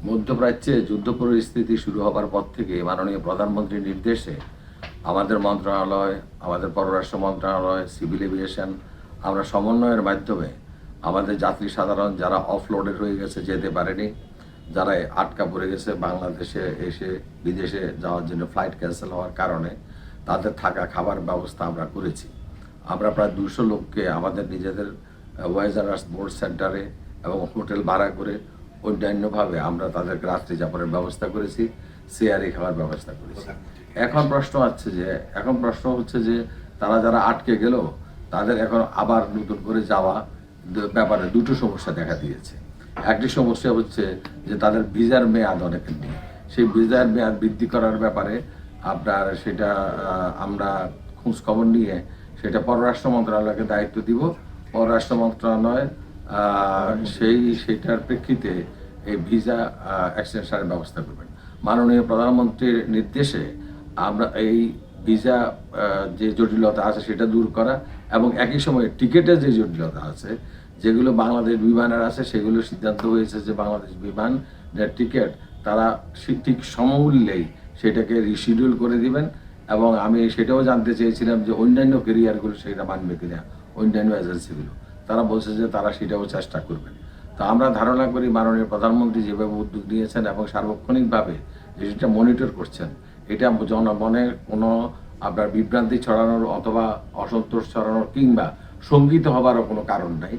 মধ্যপ্রাচ্যে যুদ্ধ পরিস্থিতি শুরু হবার পর থেকে মাননীয় প্রধানমন্ত্রীর নির্দেশে আমাদের মন্ত্রণালয়, আমাদের পররাষ্ট্র মন্ত্রণালয়, সিভিল এভিয়েশন আমরা সমন্বয়ের মাধ্যমে আমাদের যাত্রী সাধারণ যারা অফলোডেড হয়ে গেছে, যেতে পারেনি, যারা আটকা পড়ে গেছে বাংলাদেশে এসে বিদেশে যাওয়ার জন্য ফ্লাইট ক্যান্সেল হওয়ার কারণে, তাদের থাকা খাবার ব্যবস্থা আমরা করেছি। আমরা প্রায় 200 লোককে আমাদের নিজেদের ওয়াইজারাস বোর্ড সেন্টারে এবং হোটেল ভাড়া করে অন্যান্যভাবে আমরা তাদেরকে রাত্রি যাপনের ব্যবস্থা করেছি, শেয়ারে খাওয়ার ব্যবস্থা করেছি। এখন প্রশ্ন হচ্ছে যে তারা যারা আটকে গেল তাদের এখন আবার নতুন করে যাওয়া ব্যাপারে দুটো সমস্যা দেখা দিয়েছে। একটি সমস্যা হচ্ছে যে তাদের ভিসার মেয়াদ অনেকের নেই, সেই ভিসার মেয়াদ বৃদ্ধি করার ব্যাপারে আপনার সেটা আমরা খোঁজ খবর নিয়ে সেটা পররাষ্ট্র মন্ত্রণালয়কে দায়িত্ব দিব। পররাষ্ট্র মন্ত্রণালয় সেটার প্রেক্ষিতে এই ভিসা এক্সটেনশনের ব্যবস্থা করবেন। মাননীয় প্রধানমন্ত্রীর নির্দেশে আমরা এই ভিসা যে জটিলতা আছে সেটা দূর করা এবং একই সময়ে টিকিটের যে জটিলতা আছে, যেগুলো বাংলাদেশ বিমানের আছে, সেগুলো সিদ্ধান্ত হয়েছে যে বাংলাদেশ বিমান টিকিট তারা ঠিক সমমূল্যেই সেটাকে রিশিডিউল করে দিবেন। এবং আমি সেটাও জানতে চেয়েছিলাম যে অন্যান্য ক্যারিয়ারগুলো সেটা মানবে কিনা, অন্যান্য এজেন্সিগুলো তারা বলছে যে তারা সেটাও চেষ্টা করবেন। তো আমরা ধারণা করি মাননীয় প্রধানমন্ত্রী যেভাবে উদ্যোগ নিয়েছেন এবং সার্বক্ষণিকভাবে যেটা মনিটর করছেন, এটা জনমনে কোনো আপনার বিভ্রান্তি ছড়ানোর অথবা অসন্তোষ ছড়ানোর কিংবা শঙ্কিত হবারও কোনো কারণ নাই।